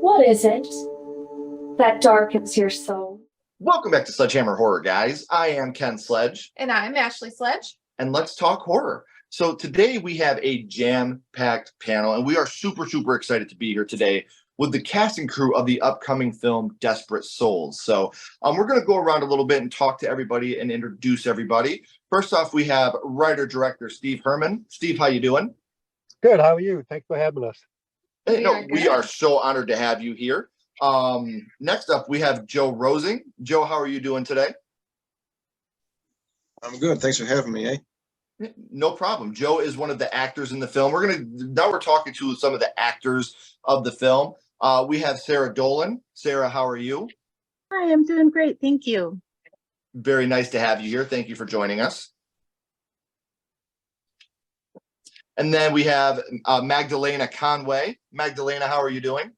What is it that darkens your soul? Welcome back to Sledgehammer Horror, guys. I am Ken Sledge, And I'm Ashley Sledge. and let's talk horror. So today we have a jam-packed panel, and we are super excited to be here today with the cast and crew of the upcoming film Desperate Souls. So we're going to go around a little bit and talk to everybody and introduce everybody. First off, we have writer-director Steve Herman. Steve, how you doing? Good. How are you? Thanks for having us. We are so honored to have you here. Next up, we have Joe Rosing. Joe, how are you doing today? I'm good. Thanks for having me, No problem. Joe is one of the actors in the film. Now we're talking to some of the actors of the film. We have Sarah Dolan. Sarah, how are you? Hi, I'm doing great. Thank you. Very nice to have you here. Thank you for joining us. And then we have Magdalena Conway. Magdalena, how are you doing?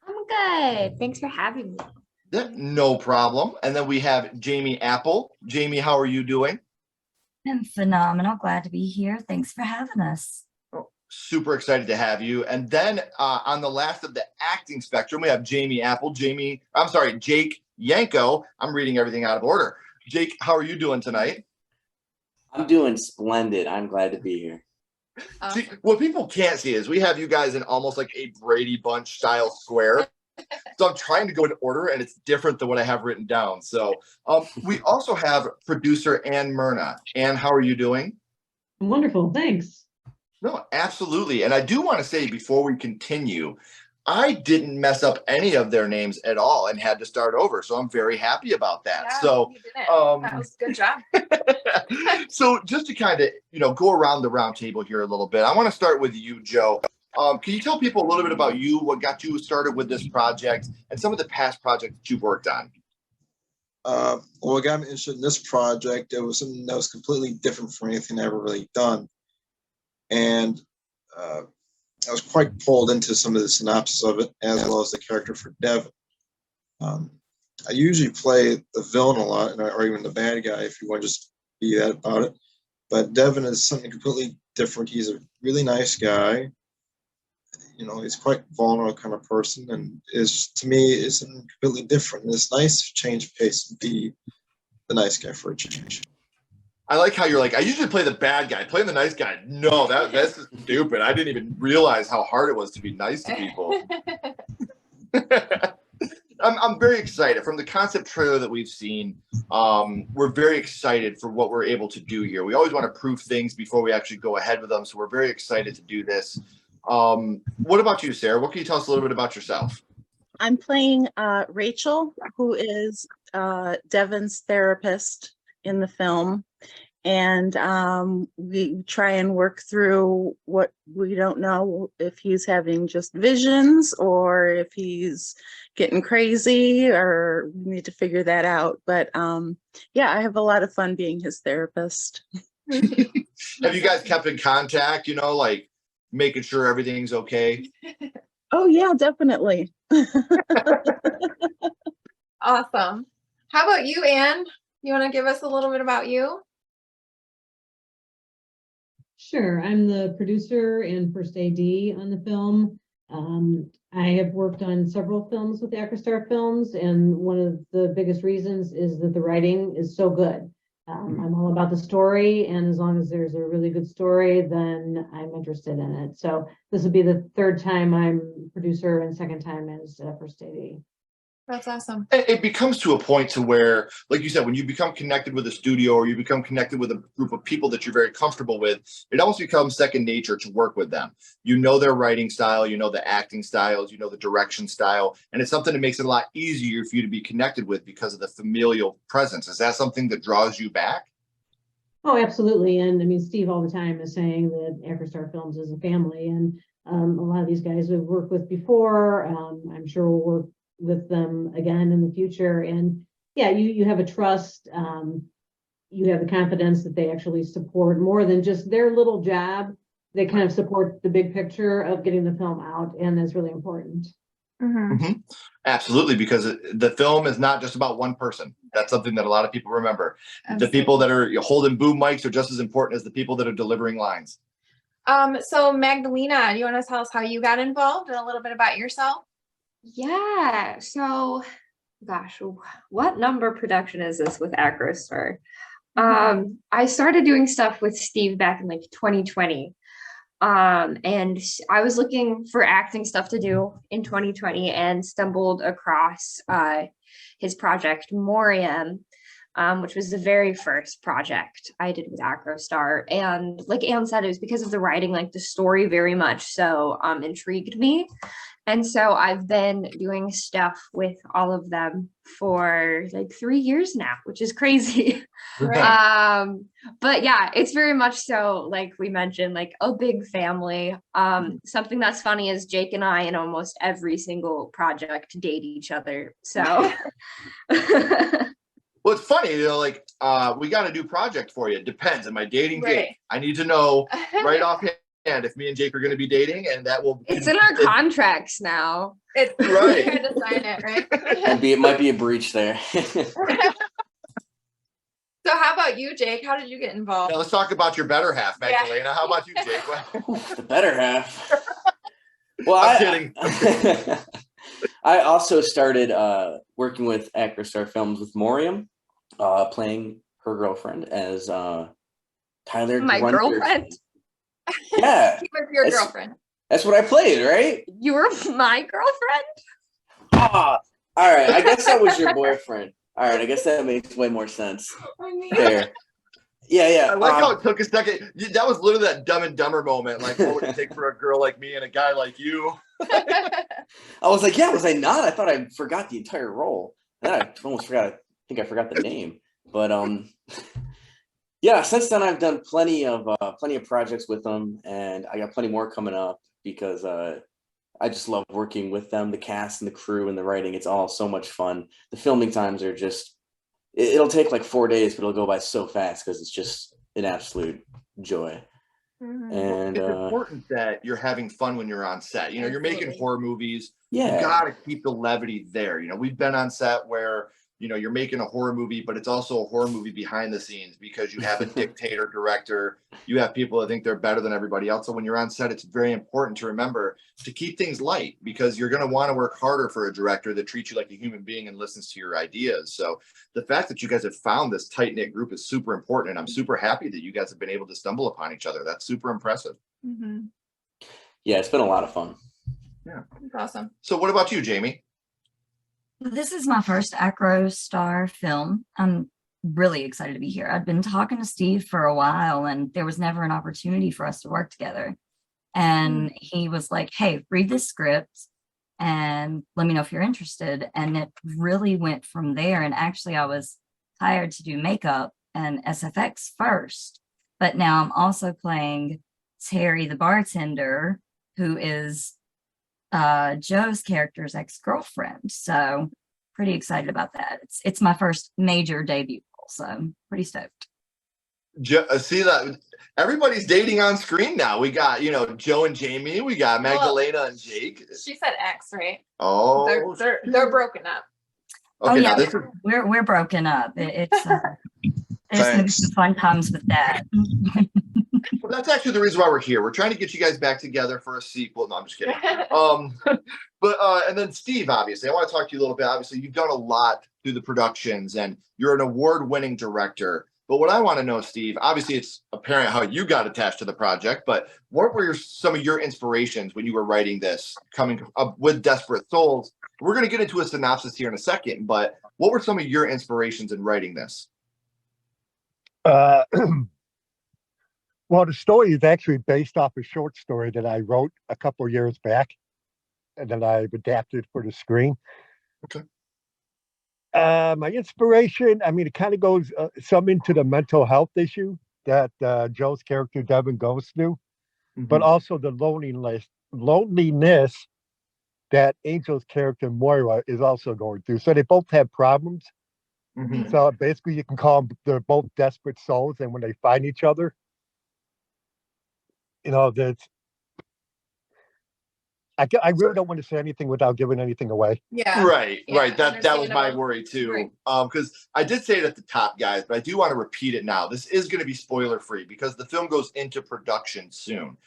I'm good. Thanks for having me. Yeah, no problem. And then we have Jamie Apple. Jamie, how are you doing? I'm phenomenal. Glad to be here. Thanks for having us. Oh, super excited to have you. And then on the last of the acting spectrum, we have Jake Yanko. I'm reading everything out of order. Jake, how are you doing tonight? I'm doing splendid. I'm glad to be here. See, what people can't see is we have you guys in almost like a Brady Bunch style square. So I'm trying to go in order, and it's different than what I have written down. So we also have producer Ann Myrna. Ann, how are you doing? Wonderful, thanks. No, absolutely. And I do want to say before we continue, I didn't mess up any of their names at all and had to start over. So I'm very happy about that. Yeah, so you didn't. That was a good job. So just to kind of, go around the round table here a little bit, I want to start with you, Joe. Can you tell people a little bit about you, what got you started with this project, and some of the past projects that you've worked on? What got me interested in this project, it was something that was completely different from anything I ever really done. And I was quite pulled into some of the synopsis of it, as well as the character for Devin. I usually play the villain a lot, or even the bad guy, if you want to just be that about it. But Devin is something completely different. He's a really nice guy. He's quite vulnerable kind of person, and to me is something completely different. And it's nice to change pace and be the nice guy for a change. I like how you're like, I usually play the bad guy, playing the nice guy. No, that's stupid. I didn't even realize how hard it was to be nice to people. I'm very excited. From the concept trailer that we've seen, we're very excited for what we're able to do here. We always want to prove things before we actually go ahead with them, so we're very excited to do this. What about you, Sarah? What can you tell us a little bit about yourself? I'm playing Rachel, who is Devin's therapist in the film. And we try and work through what we don't know, if he's having just visions or if he's getting crazy, or we need to figure that out. But yeah, I have a lot of fun being his therapist. Have you guys kept in contact, like making sure everything's okay? Oh yeah, definitely. Awesome. How about you, Ann? You want to give us a little bit about you? Sure, I'm the producer and first AD on the film. I have worked on several films with AcroStar Films, and one of the biggest reasons is that the writing is so good. I'm all about the story, and as long as there's a really good story, then I'm interested in it. So this will be the third time I'm producer and second time as first AD. That's awesome. It becomes to a point to where, like you said, when you become connected with a studio or you become connected with a group of people that you're very comfortable with, it almost becomes second nature to work with them. You know their writing style, you know the acting styles, you know the direction style, and it's something that makes it a lot easier for you to be connected with because of the familial presence. Is that something that draws you back? Oh, absolutely. And I mean, Steve all the time is saying that AcroStar Films is a family, and a lot of these guys we've worked with before. I'm sure we'll work with them again in the future. And yeah, you have a trust, you have the confidence that they actually support more than just their little job. They kind of support the big picture of getting the film out, and that's really important. Absolutely, because the film is not just about one person. That's something that a lot of people remember. Absolutely. The people that are holding boom mics are just as important as the people that are delivering lines. So Magdalena, do you want to tell us how you got involved and a little bit about yourself? Yeah. So, gosh, what number production is this with AcroStar? I started doing stuff with Steve back in like 2020. And I was looking for acting stuff to do in 2020 and stumbled across his project Moriam, which was the very first project I did with AcroStar. And like Anne said, it was because of the writing, like the story very much so intrigued me. And so I've been doing stuff with all of them for like 3 years now, which is crazy. But yeah, it's very much so, like we mentioned, like a big family. Something that's funny is Jake and I in almost every single project date each other. So Well, it's funny, like we got a new project for you. It depends. Am I dating Right. Jake? I need to know right offhand if me and Jake are going to be dating, and that will. it's in our contracts now. It's Right. you had to sign it, right? It might be a breach there. So how about you, Jake? How did you get involved? Now let's talk about your better half, Yeah. Magdalena. How about you, Jake? The better half. Well, I'm kidding. I also started working with AcroStar Films with Moriam, playing her girlfriend as Tyler. My Grunder's- girlfriend. Yeah, He was your It's- girlfriend. that's what I played, right? You were my girlfriend? Ah, all right. I guess that was your boyfriend. All right, I guess that makes way more sense. Fair. Yeah. I like how it took a second. That was literally that Dumb and Dumber moment. Like, what would it take for a girl like me and a guy like you? I was like, yeah, was I not? I thought I forgot the entire role. Then I almost forgot. I think I forgot the name. But yeah. Since then, I've done plenty of projects with them, and I got plenty more coming up because I just love working with them, the cast and the crew and the writing. It's all so much fun. The filming times are just. It'll take like 4 days, but it'll go by so fast because it's just an absolute joy. And It's important that you're having fun when you're on set. You're making Absolutely. horror movies. yeah, You got to keep the levity there. We've been on set where, you're making a horror movie, but it's also a horror movie behind the scenes because you have a dictator director. You have people that think they're better than everybody else. So when you're on set, it's very important to remember to keep things light because you're going to want to work harder for a director that treats you like a human being and listens to your ideas. So the fact that you guys have found this tight knit group is super important. And I'm super happy that you guys have been able to stumble upon each other. That's super impressive. yeah, it's been a lot of fun. Yeah. That's awesome. So what about you, Jamie? This is my first AcroStar film. I'm really excited to be here. I'd been talking to Steve for a while and there was never an opportunity for us to work together. And he was like, hey, read this script and let me know if you're interested. And it really went from there. And actually I was hired to do makeup and SFX first, but now I'm also playing Terry, the bartender, who is Joe's character's ex-girlfriend. So pretty excited about that. It's my first major debut role, so I'm pretty stoked. See that everybody's dating on screen now. We got Joe and Jamie. We got Magdalena and Jake. She said X, right? Oh, They're broken up. okay. Oh Now yeah, this is we're broken up. It's there's gonna be Thanks. some fun times with that. well, that's actually the reason why we're here. We're trying to get you guys back together for a sequel. No, I'm just kidding. But and then Steve, obviously, I want to talk to you a little bit. Obviously, you've done a lot through the productions, and you're an award-winning director. But what I want to know, Steve, obviously, it's apparent how you got attached to the project. But what were some of your inspirations when you were writing this, coming up with Desperate Souls? We're going to get into a synopsis here in a second, but what were some of your inspirations in writing this? Well, the story is actually based off a short story that I wrote a couple years back, and then I've adapted for the screen. Okay. My inspiration, it kind of goes some into the mental health issue that Joe's character Devin goes through, but also the loneliness that Angel's character Moira is also going through. So they both have problems. So basically, you can call them, they're both desperate souls, and when they find each other, that's. I really don't want to say anything without giving anything away. Yeah. Right. Yeah, That was my understandable. worry too. Right. Because I did say it at the top, guys, but I do want to repeat it now. This is going to be spoiler free because the film goes into production soon.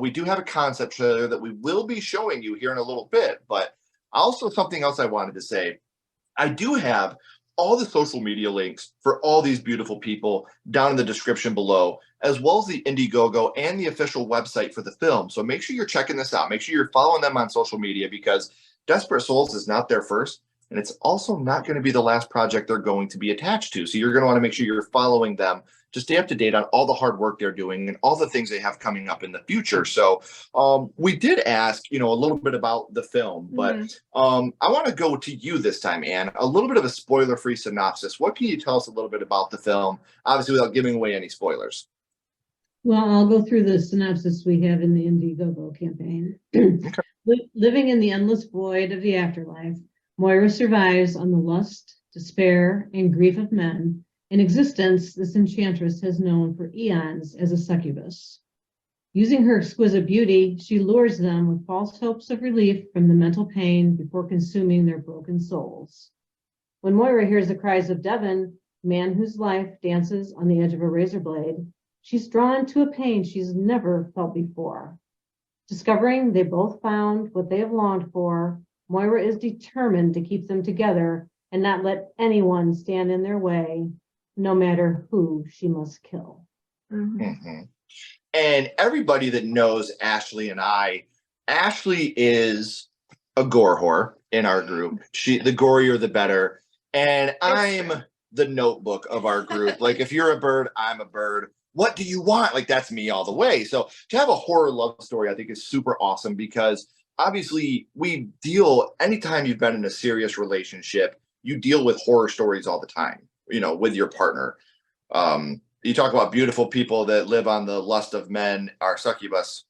We do have a concept trailer that we will be showing you here in a little bit, but Also, something else I wanted to say, I do have all the social media links for all these beautiful people down in the description below, as well as the Indiegogo and the official website for the film. So make sure you're checking this out. Make sure you're following them on social media, because Desperate Souls is not their first, and it's also not going to be the last project they're going to be attached to. So you're going to want to make sure you're following them to stay up to date on all the hard work they're doing and all the things they have coming up in the future. So we did ask, a little bit about the film, but I want to go to you this time, Anne. A little bit of a spoiler-free synopsis. What can you tell us a little bit about the film, obviously without giving away any spoilers? Well, I'll go through the synopsis we have in the Indiegogo campaign. Living in the endless void of the afterlife, Moira survives on the lust, despair, and grief of men. In existence, this enchantress has known for eons as a succubus. Using her exquisite beauty, she lures them with false hopes of relief from the mental pain before consuming their broken souls. When Moira hears the cries of Devon, man whose life dances on the edge of a razor blade, she's drawn to a pain she's never felt before. Discovering they both found what they have longed for, Moira is determined to keep them together and not let anyone stand in their way, no matter who she must kill. And everybody that knows Ashley and I, Ashley is a gore whore in our group. The gorier, the better. And I'm the notebook of our group. Like, if you're a bird, I'm a bird. What do you want? Like, that's me all the way. So to have a horror love story, I think is super awesome, because obviously anytime you've been in a serious relationship, you deal with horror stories all the time, with your partner. You talk about beautiful people that live on the lust of men are succubus.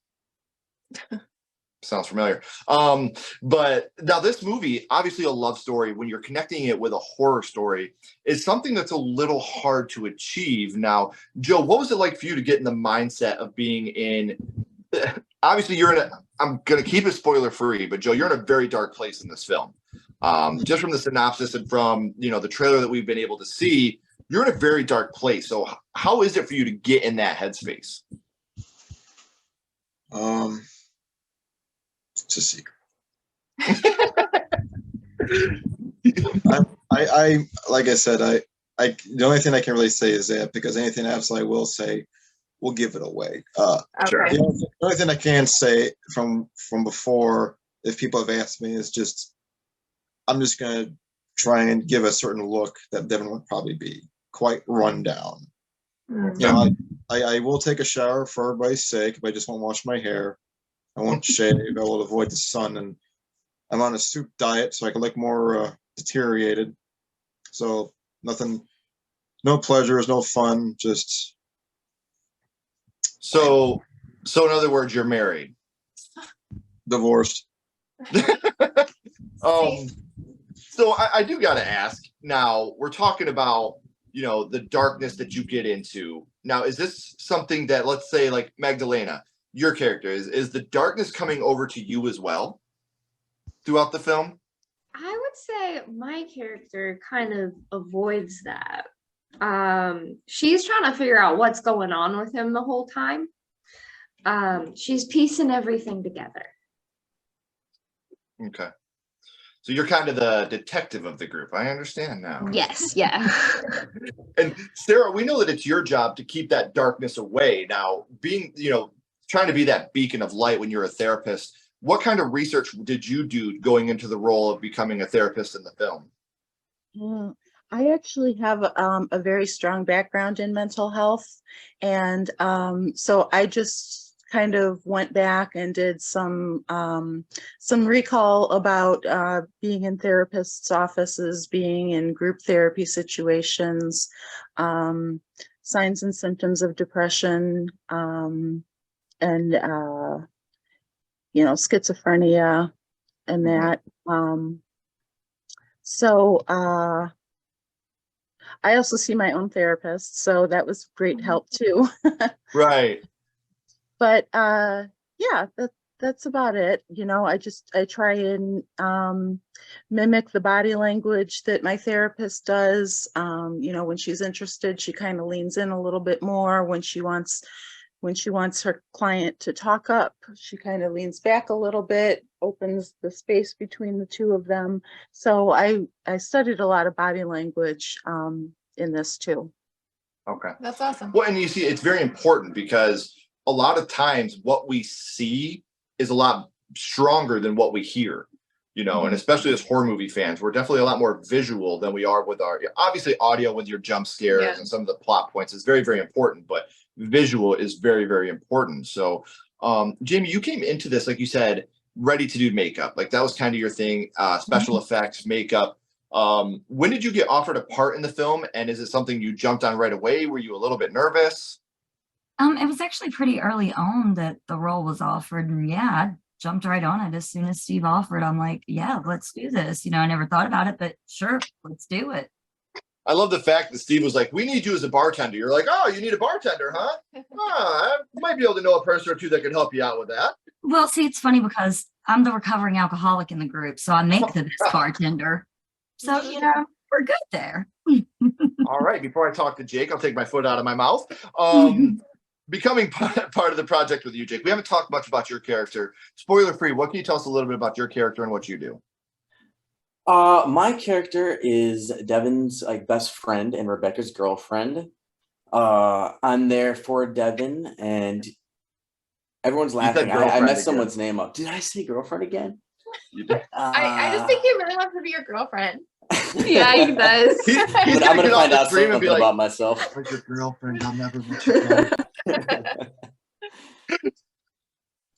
Sounds familiar. But now this movie, obviously a love story, when you're connecting it with a horror story, is something that's a little hard to achieve. Now, Joe, what was it like for you to get in the mindset of being in, obviously I'm going to keep it spoiler free, but Joe, you're in a very dark place in this film. Just from the synopsis and from, the trailer that we've been able to see, you're in a very dark place. So how is it for you to get in that headspace? It's a secret. I like I said, the only thing I can really say is that, because anything else I will say will give it away. Sure. The only thing I can say from before, if people have asked me, is just, I'm just gonna try and give a certain look that Devin would probably be quite run down. I will take a shower for everybody's sake, but I just won't wash my hair. I won't shave. I will avoid the sun, and I'm on a soup diet, so I can look more deteriorated. So nothing, no pleasures, no fun, just. So in other words, you're married. Divorced. So I do got to ask. Now we're talking about the darkness that you get into. Now, is this something that, let's say, like Magdalena, your character, is the darkness coming over to you as well throughout the film? I would say my character kind of avoids that. She's trying to figure out what's going on with him the whole time. She's piecing everything together. Okay. So you're kind of the detective of the group. I understand now. Yes, yeah. And Sarah, we know that it's your job to keep that darkness away. Now, being, trying to be that beacon of light when you're a therapist, what kind of research did you do going into the role of becoming a therapist in the film? I actually have a very strong background in mental health. And so I just kind of went back and did some recall about being in therapists' offices, being in group therapy situations, signs and symptoms of depression, and schizophrenia and that. So I also see my own therapist, so that was great help too. Right. But yeah, that's about it. I try and mimic the body language that my therapist does. When she's interested, she kind of leans in a little bit more. When she wants when she wants her client to talk up, she kind of leans back a little bit, opens the space between the two of them. So I studied a lot of body language in this too. Okay. That's awesome. Well, and you see, it's very important because a lot of times what we see is a lot stronger than what we hear, you know, and especially as horror movie fans, we're definitely a lot more visual than we are with our, obviously audio with your jump scares Yeah. and some of the plot points is very, very important, but visual is very, very important. So, Jamie, you came into this, like you said, ready to do makeup. Like that was kind of your thing, special effects, makeup. When did you get offered a part in the film? And is it something you jumped on right away? Were you a little bit nervous? It was actually pretty early on that the role was offered, and yeah, I jumped right on it as soon as Steve offered. I'm like, yeah, let's do this. You know, I never thought about it, but sure, let's do it. I love the fact that Steve was like, we need you as a bartender. You're like, oh, you need a bartender, huh? I might be able to know a person or two that could help you out with that. Well, see, it's funny because I'm the recovering alcoholic in the group, so I make the best bartender. So, you know, we're good there. All right. Before I talk to Jake, I'll take my foot out of my mouth. Becoming part of the project with you, Jake. We haven't talked much about your character. Spoiler free, what can you tell us a little bit about your character and what you do? My character is Devin's like best friend and Rebecca's girlfriend. I'm there for Devin, and everyone's laughing. I messed someone's name up. Did I say girlfriend again? You did. I just think he really wants to be your girlfriend. Yeah, he does. But I'm gonna find out something about myself. Like your girlfriend, I'll never let you go.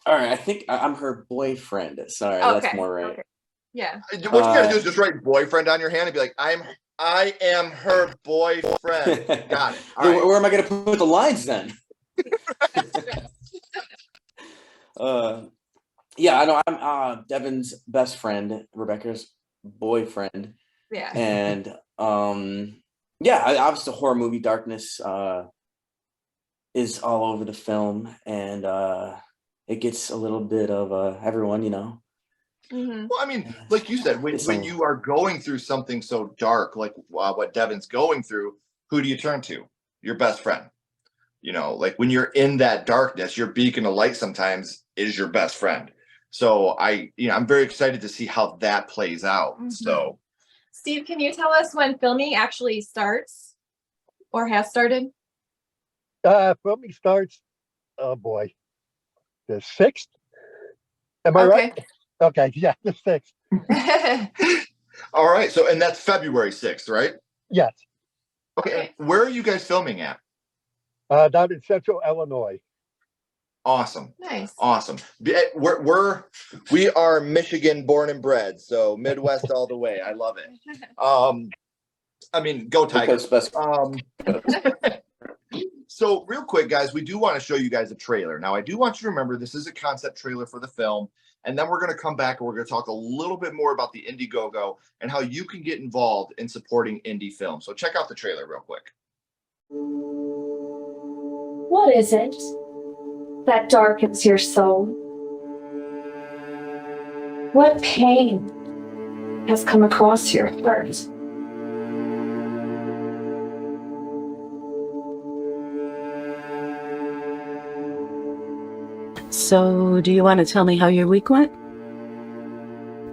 All right, I think I'm her boyfriend. Sorry, Okay, that's more right. okay. Yeah. What you gotta do is just write boyfriend on your hand and be like, I am her boyfriend. Got it. All right. Where am I gonna put the lines then? Yeah, I know I'm Devin's best friend, Rebecca's boyfriend. Yeah. And yeah, obviously horror movie darkness is all over the film, and it gets a little bit of everyone, you know. Mm-hmm. Well, I mean, like you said, when you are going through something so dark, like what Devin's going through, who do you turn to? Your best friend. You know, like when you're in that darkness, your beacon of light sometimes is your best friend. So I'm very excited to see how that plays out. Mm-hmm. So, Steve, can you tell us when filming actually starts or has started? Filming starts, oh boy, the 6th. Am I right? Okay, yeah, the 6th. all right. So, and that's February 6th, right? Yes. Okay. Where are you guys filming at? Down in Central Illinois. Awesome. Nice. Awesome. We are Michigan born and bred, so Midwest all the way. I love it. I mean, go Tigers. So real quick, guys, we do want to show you guys a trailer. Now, I do want you to remember this is a concept trailer for the film, and then we're going to come back and we're going to talk a little bit more about the Indiegogo and how you can get involved in supporting indie films. So check out the trailer real quick. What is it that darkens your soul? What pain has come across your heart? So, do you want to tell me how your week went?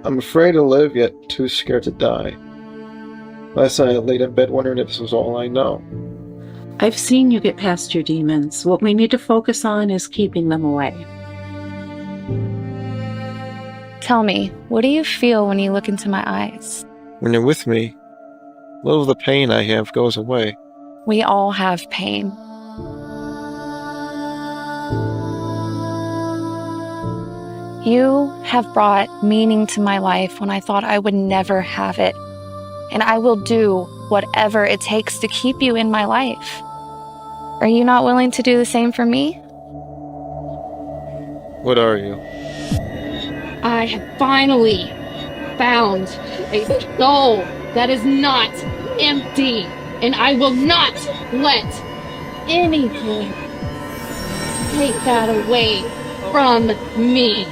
I'm afraid to live, yet too scared to die. Last night I laid in bed wondering if this was all I know. I've seen you get past your demons. What we need to focus on is keeping them away. Tell me, what do you feel when you look into my eyes? When you're with me, a little of the pain I have goes away. We all have pain. You have brought meaning to my life when I thought I would never have it. And I will do whatever it takes to keep you in my life. Are you not willing to do the same for me? What are you? I have finally found a soul that is not empty, and I will not let anything take that away from me.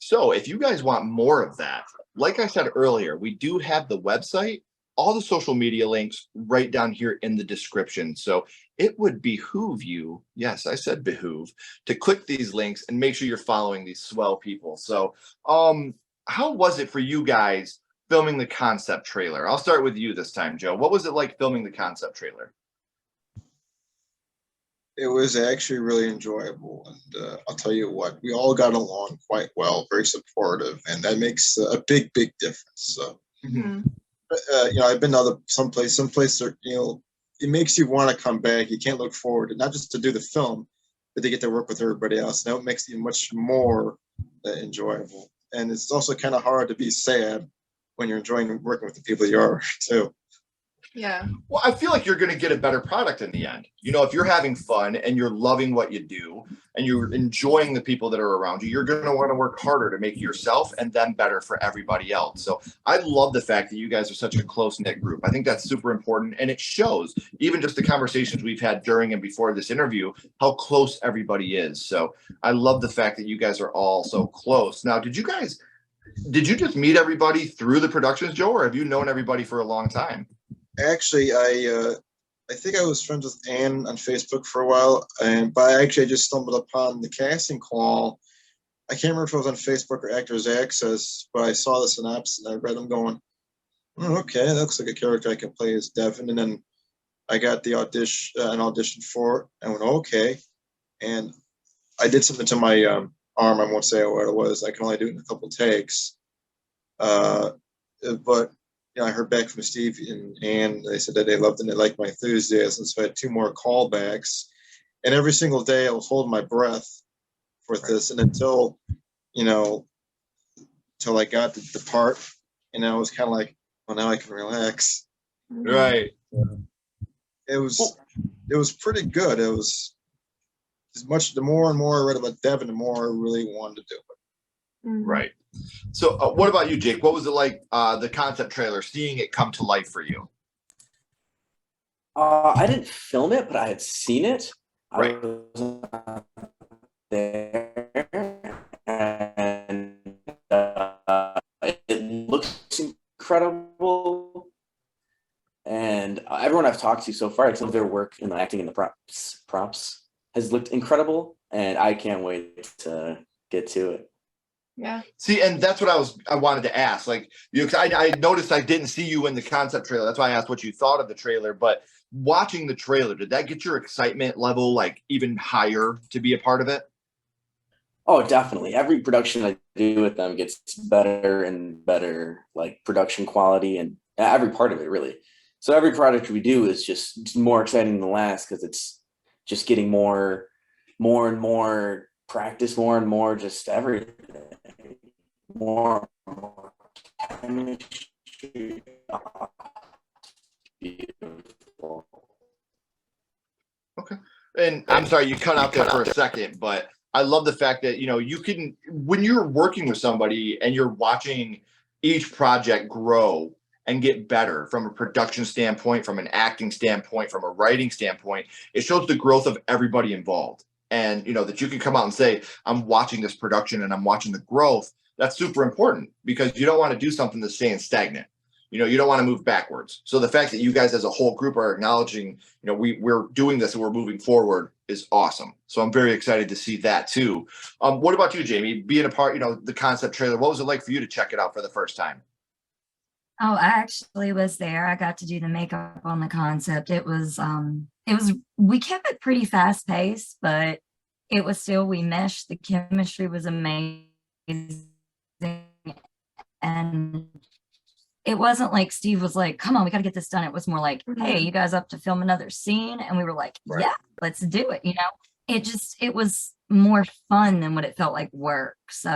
So if you guys want more of that, like I said earlier, we do have the website, all the social media links right down here in the description. So it would behoove you, yes, I said behoove, to click these links and make sure you're following these swell people. So how was it for you guys filming the concept trailer? I'll start with you this time, Joe. What was it like filming the concept trailer? It was actually really enjoyable, and I'll tell you what, we all got along quite well, very supportive, and that makes a big, big difference. So, I've been to some places are, it makes you want to come back. You can't look forward, and not just to do the film, but to get to work with everybody else. Now it makes it much more enjoyable, and it's also kind of hard to be sad when you're enjoying working with the people you are too. Yeah. Well, I feel like you're going to get a better product in the end. If you're having fun and you're loving what you do and you're enjoying the people that are around you, you're going to want to work harder to make yourself and them better for everybody else. So I love the fact that you guys are such a close-knit group. I think that's super important. And it shows, even just the conversations we've had during and before this interview, how close everybody is. So I love the fact that you guys are all so close. Now, did you just meet everybody through the productions, Joe, or have you known everybody for a long time? Actually, I think I was friends with Anne on Facebook for a while, but I just stumbled upon the casting call. I can't remember if it was on Facebook or Actors Access, but I saw the synopsis and I read them going, okay, that looks like a character I can play as Devin. And then I got the an audition for it. I went, okay. And I did something to my arm. I won't say what it was. I can only do it in a couple takes. But I heard back from Steve and Ann. They said that they loved and they liked my enthusiasm. So I had 2 more callbacks. And every single day I was holding my breath for this. And until I got the part, and I was kind of like, well, now I can relax. Right. It was pretty good. It was the more and more I read about Devin, the more I really wanted to do it. Right. So what about you, Jake? What was it like, the concept trailer, seeing it come to life for you? I didn't film it, but I had seen it. Right. I was there, and it looks incredible. And everyone I've talked to so far, some of their work in the acting and the props has looked incredible, and I can't wait to get to it. Yeah. See, and that's what I wanted to ask. Like, I noticed I didn't see you in the concept trailer. That's why I asked what you thought of the trailer. But watching the trailer, did that get your excitement level like even higher to be a part of it? Oh, definitely. Every production I do with them gets better and better, like production quality and every part of it, really. So every project we do is just more exciting than the last because it's just getting more and more practice, more and more just everything. More and more chemistry. Beautiful. Okay. And I'm sorry, you cut out there for a second, but I love the fact that, you can, when you're working with somebody and you're watching each project grow and get better from a production standpoint, from an acting standpoint, from a writing standpoint, it shows the growth of everybody involved. And, that you can come out and say, I'm watching this production and I'm watching the growth. That's super important because you don't want to do something that's staying stagnant. You don't want to move backwards. So the fact that you guys as a whole group are acknowledging, we're doing this and we're moving forward is awesome. So I'm very excited to see that too. What about you, Jamie? Being a part, the concept trailer, what was it like for you to check it out for the first time? Oh, I actually was there. I got to do the makeup on the concept. We kept it pretty fast paced, but it was still, we meshed. The chemistry was amazing. And it wasn't like Steve was like, come on, we got to get this done. It was more like, hey, you guys up to film another scene? And we were like, yeah, let's do it. It was more fun than what it felt like work. So,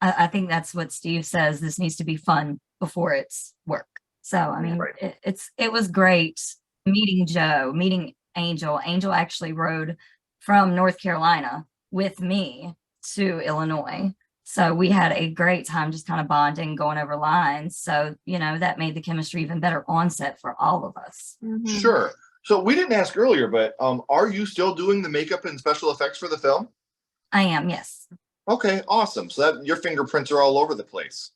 I think that's what Steve says. This needs to be fun before it's work. So, I mean, it was great meeting Joe, meeting Angel. Angel actually rode from North Carolina with me to Illinois. So we had a great time just kind of bonding, going over lines. So, that made the chemistry even better on set for all of us. Sure. So we didn't ask earlier, but are you still doing the makeup and special effects for the film? I am, yes. Okay, awesome. So that your fingerprints are all over the place.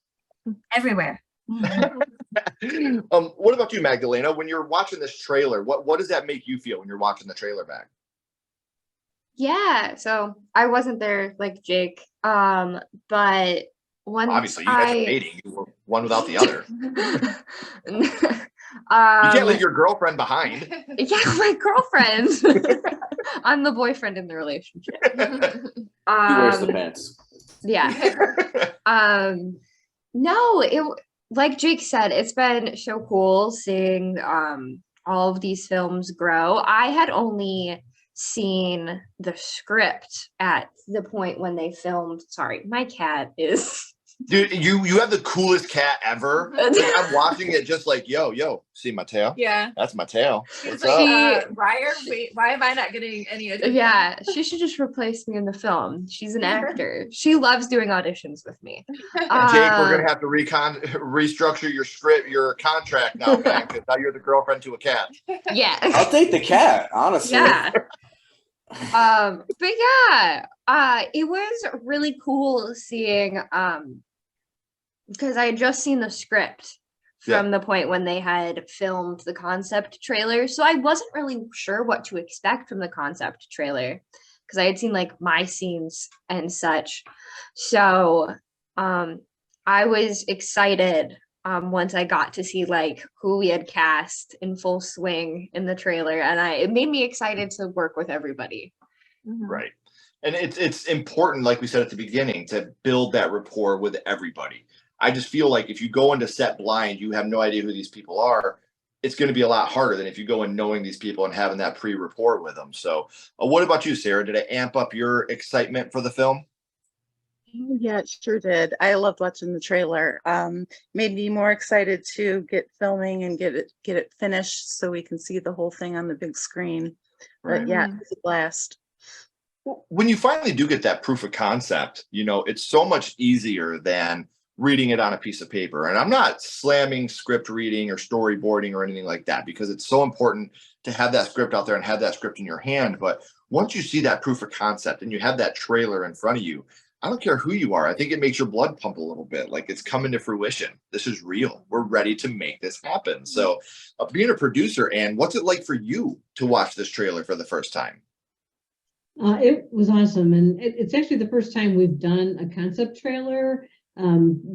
Everywhere. What about you, Magdalena? When you're watching this trailer, what does that make you feel when you're watching the trailer back? Yeah, so I wasn't there like Jake. But once Obviously, you guys are I dating. You were one without the other. You um can't leave your girlfriend behind. yeah, my girlfriend. I'm the boyfriend in the relationship. He wears the pants. Yeah. No, like Jake said, it's been so cool seeing all of these films grow. I had only seen the script at the point when they filmed. Sorry, my cat is Dude, you have the coolest cat ever. Like, I'm watching it just like, yo, see my tail? Yeah. That's my tail. What's Like, up? wait, why am I not getting any attention? yeah, she should just replace me in the film. She's an actor. She loves doing auditions with me. Jake, we're gonna have to restructure your script, your contract now, man, because now you're the girlfriend to a cat. Yeah. I'll take the cat, honestly. Yeah. But yeah, it was really cool seeing because I had just seen the script from the point when they had filmed the concept trailer. So I wasn't really sure what to expect from the concept trailer because I had seen like my scenes and such. So I was excited once I got to see like who we had cast in full swing in the trailer, and it made me excited to work with everybody. Right. And it's important, like we said at the beginning, to build that rapport with everybody. I just feel like if you go into set blind, you have no idea who these people are. It's going to be a lot harder than if you go in knowing these people and having that pre-rapport with them. So what about you, Sarah? Did it amp up your excitement for the film? Yeah, it sure did. I loved watching the trailer. Made me more excited to get filming and get it finished so we can see the whole thing on the big screen. But yeah, it was a blast. When you finally do get that proof of concept, it's so much easier than reading it on a piece of paper. And I'm not slamming script reading or storyboarding or anything like that, because it's so important to have that script out there and have that script in your hand. But once you see that proof of concept and you have that trailer in front of you, I don't care who you are. I think it makes your blood pump a little bit. Like, it's coming to fruition. This is real. We're ready to make this happen. So being a producer, Anne, what's it like for you to watch this trailer for the first time? It was awesome. And it's actually the first time we've done a concept trailer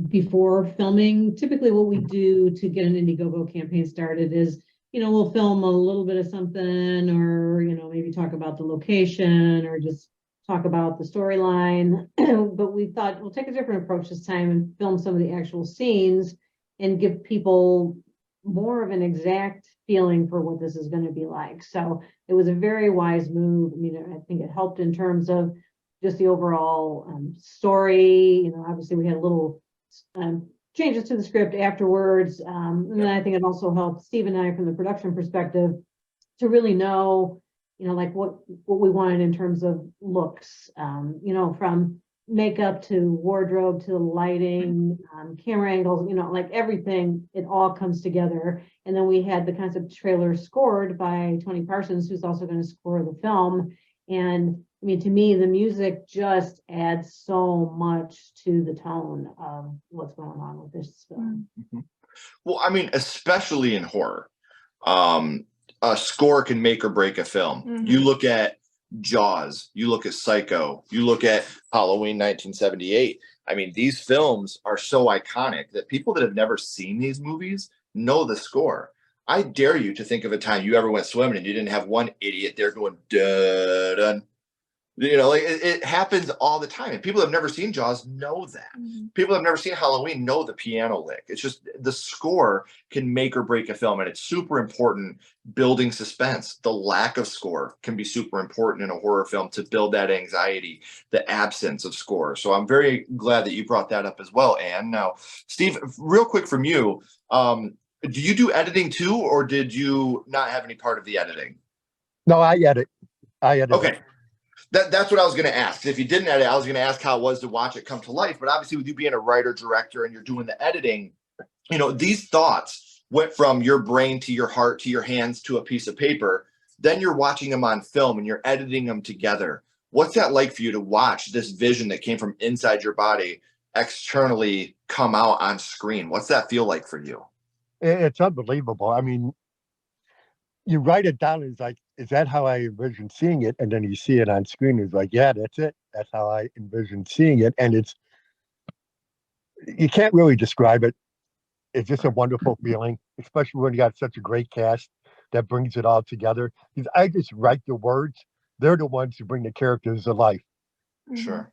before filming. Typically what we do to get an Indiegogo campaign started is, we'll film a little bit of something, or, maybe talk about the location or just talk about the storyline. But we thought we'll take a different approach this time and film some of the actual scenes and give people more of an exact feeling for what this is going to be like. So it was a very wise move. I mean, I think it helped in terms of just the overall story. Obviously we had little changes to the script afterwards. And then I think it also helped Steve and I, from the production perspective, to really know, like what we wanted in terms of looks, from makeup to wardrobe to lighting, camera angles, like everything, it all comes together. And then we had the concept trailer scored by Tony Parsons, who's also going to score the film. And I mean, to me, the music just adds so much to the tone of what's going on with this film. Well, I mean, especially in horror, a score can make or break a film. You look at Jaws, you look at Psycho, you look at Halloween 1978. I mean, these films are so iconic that people that have never seen these movies know the score. I dare you to think of a time you ever went swimming and you didn't have one idiot there going dun dun. Like it happens all the time. And people that have never seen Jaws know that. People that have never seen Halloween know the piano lick. It's just the score can make or break a film, and it's super important building suspense. The lack of score can be super important in a horror film to build that anxiety, the absence of score. So I'm very glad that you brought that up as well, Anne. Now, Steve, real quick from you, do you do editing too, or did you not have any part of the editing? No, I edit. Okay. That's what I was going to ask. If you didn't edit, I was going to ask how it was to watch it come to life. But obviously, with you being a writer, director, and you're doing the editing, these thoughts went from your brain to your heart to your hands to a piece of paper. Then you're watching them on film and you're editing them together. What's that like for you to watch this vision that came from inside your body externally come out on screen? What's that feel like for you? It's unbelievable. I mean, you write it down, it's like, is that how I envision seeing it? And then you see it on screen, it's like, yeah, that's it. That's how I envision seeing it. And you can't really describe it. It's just a wonderful feeling, especially when you got such a great cast that brings it all together. Because I just write the words, they're the ones who bring the characters to life. Sure.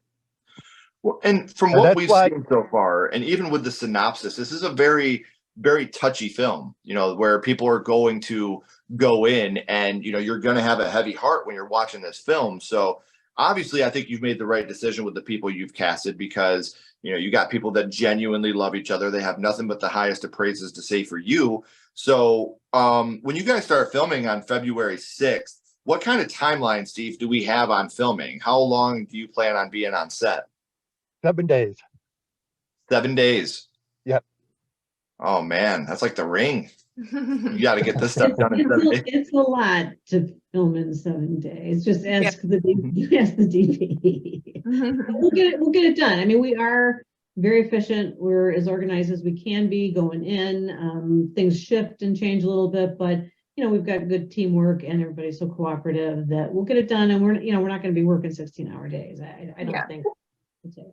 Well, and from And what that's we've why seen so far, and even with the synopsis, this is a very, very touchy film, where people are going to go in and, you're going to have a heavy heart when you're watching this film. So obviously, I think you've made the right decision with the people you've casted because, you got people that genuinely love each other. They have nothing but the highest of praises to say for you. So when you guys start filming on February 6th, what kind of timeline, Steve, do we have on filming? How long do you plan on being on set? 7 days. 7 days. Yep. Oh man, that's like The Ring. You got to get this stuff done in 7 days. It's a lot to film in 7 days. Just ask the DP. We'll get it done. I mean, we are very efficient. We're as organized as we can be going in. Things shift and change a little bit, but we've got good teamwork and everybody's so cooperative that we'll get it done. And we're not going to be working 16-hour days. I don't think.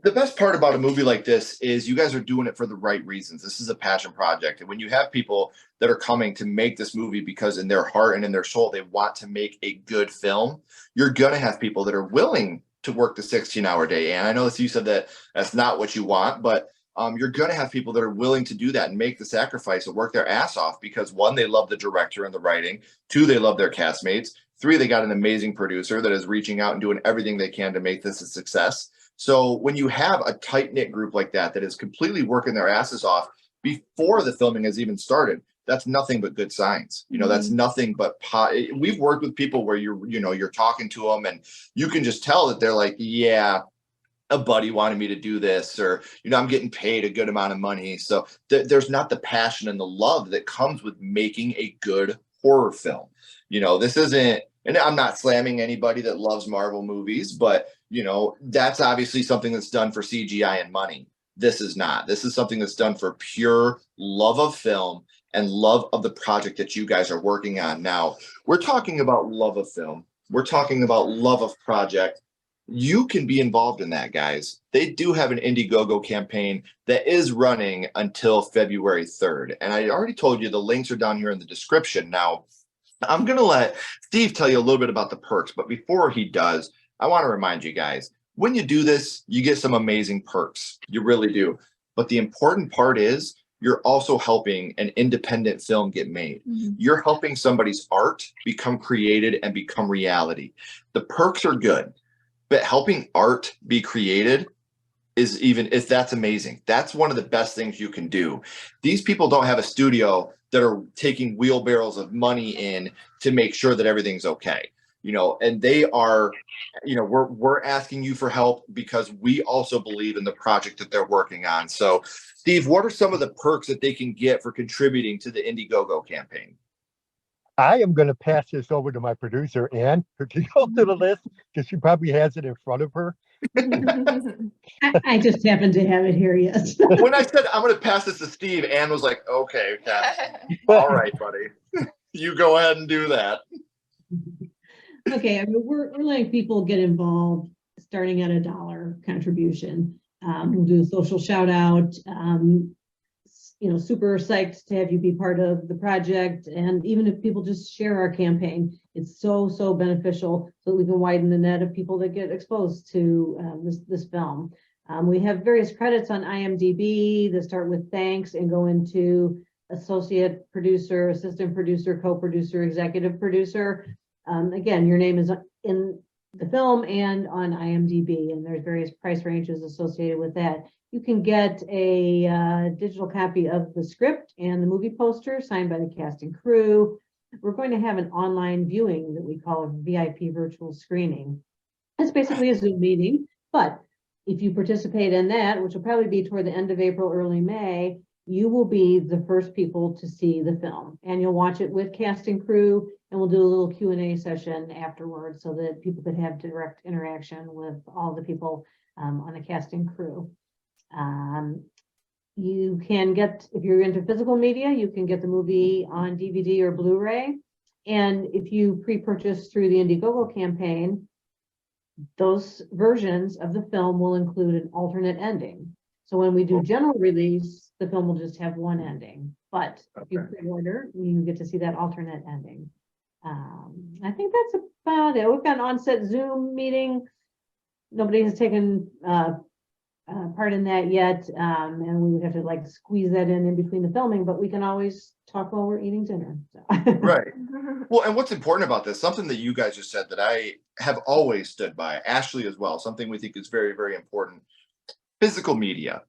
The best part about a movie like this is you guys are doing it for the right reasons. This is a passion project. And when you have people that are coming to make this movie because in their heart and in their soul, they want to make a good film, you're going to have people that are willing to work the 16-hour day. And I know that you said that that's not what you want, but you're going to have people that are willing to do that and make the sacrifice and work their ass off because 1, they love the director and the writing. 2, they love their castmates. 3, they got an amazing producer that is reaching out and doing everything they can to make this a success. So when you have a tight-knit group like that is completely working their asses off before the filming has even started, that's nothing but good signs. That's nothing but we've worked with people where you're talking to them and you can just tell that they're like, yeah, a buddy wanted me to do this, or, I'm getting paid a good amount of money. So there's not the passion and the love that comes with making a good horror film. This isn't, and I'm not slamming anybody that loves Marvel movies, but that's obviously something that's done for CGI and money. This is not. This is something that's done for pure love of film and love of the project that you guys are working on. Now, we're talking about love of film. We're talking about love of project. You can be involved in that, guys. They do have an Indiegogo campaign that is running until February 3rd. And I already told you the links are down here in the description. Now, I'm going to let Steve tell you a little bit about the perks, but before he does, I want to remind you guys, when you do this, you get some amazing perks. You really do. But the important part is you're also helping an independent film get made. You're helping somebody's art become created and become reality. The perks are good, but helping art be created that's amazing. That's one of the best things you can do. These people don't have a studio that are taking wheelbarrows of money in to make sure that everything's okay. And they are, we're asking you for help because we also believe in the project that they're working on. So, Steve, what are some of the perks that they can get for contributing to the Indiegogo campaign? I am going to pass this over to my producer, Ann, who can go through the list because she probably has it in front of her. I just happen to have it here, yes. When I said I'm going to pass this to Steve, Ann was like, okay, all right, buddy. You go ahead and do that. Okay, I mean, we're letting people get involved starting at $1 contribution. We'll do a social shout out. Super psyched to have you be part of the project. And even if people just share our campaign, it's so beneficial so that we can widen the net of people that get exposed to this film. We have various credits on IMDb that start with thanks and go into associate producer, assistant producer, co-producer, executive producer. Again, your name is in the film and on IMDb, and there's various price ranges associated with that. You can get a digital copy of the script and the movie poster signed by the cast and crew. We're going to have an online viewing that we call a VIP virtual screening. It's basically a Zoom meeting, but if you participate in that, which will probably be toward the end of April, early May, you will be the first people to see the film, and you'll watch it with cast and crew, and we'll do a little Q&A session afterwards so that people could have direct interaction with all the people on the cast and crew. You can get, if you're into physical media, you can get the movie on DVD or Blu-ray. And if you pre-purchase through the Indiegogo campaign, those versions of the film will include an alternate ending. So when we do general release, the film will just have one ending. But if you pre-order, you get to see that alternate ending. I think that's about it. We've got an on-set Zoom meeting. Nobody has taken part in that yet, and we would have to like squeeze that in between the filming, but we can always talk while we're eating dinner. So. Right. Well, and what's important about this, something that you guys just said that I have always stood by, Ashley as well, something we think is very, very important. Physical media.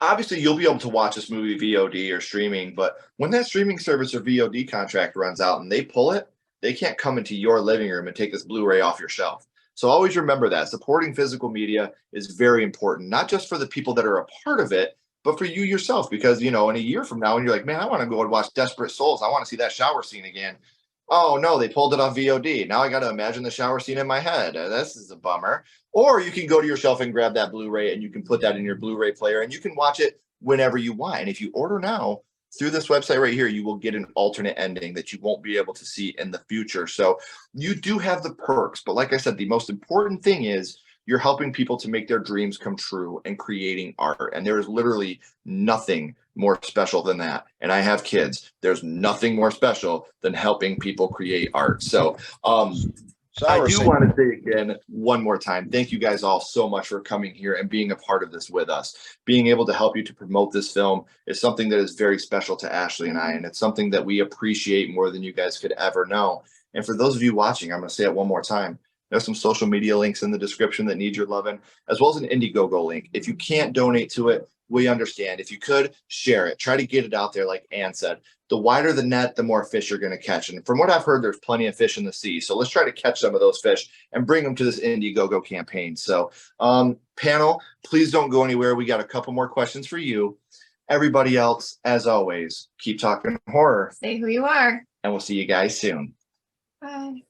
Obviously, you'll be able to watch this movie VOD or streaming, but when that streaming service or VOD contract runs out and they pull it, they can't come into your living room and take this Blu-ray off your shelf. So always remember that supporting physical media is very important, not just for the people that are a part of it, but for you yourself, because, you know, in a year from now, when you're like, man, I want to go and watch Desperate Souls. I want to see that shower scene again. Oh, no, they pulled it off VOD. Now I got to imagine the shower scene in my head. This is a bummer. Or you can go to your shelf and grab that Blu-ray and you can put that in your Blu-ray player and you can watch it whenever you want. And if you order now through this website right here, you will get an alternate ending that you won't be able to see in the future. So you do have the perks. But like I said, the most important thing is you're helping people to make their dreams come true and creating art. And there is literally nothing more special than that. And I have kids. There's nothing more special than helping people create art. So I do want to say again, one more time, thank you guys all so much for coming here and being a part of this with us. Being able to help you to promote this film is something that is very special to Ashley and I, and it's something that we appreciate more than you guys could ever know. And for those of you watching, I'm going to say it one more time. There's some social media links in the description that need your loving, as well as an Indiegogo link. If you can't donate to it, we understand. If you could, share it. Try to get it out there, like Ann said. The wider the net, the more fish you're going to catch. And from what I've heard, there's plenty of fish in the sea. So let's try to catch some of those fish and bring them to this Indiegogo campaign. So panel, please don't go anywhere. We got a couple more questions for you. Everybody else, as always, keep talking horror. Say who you are. And we'll see you guys soon. Bye.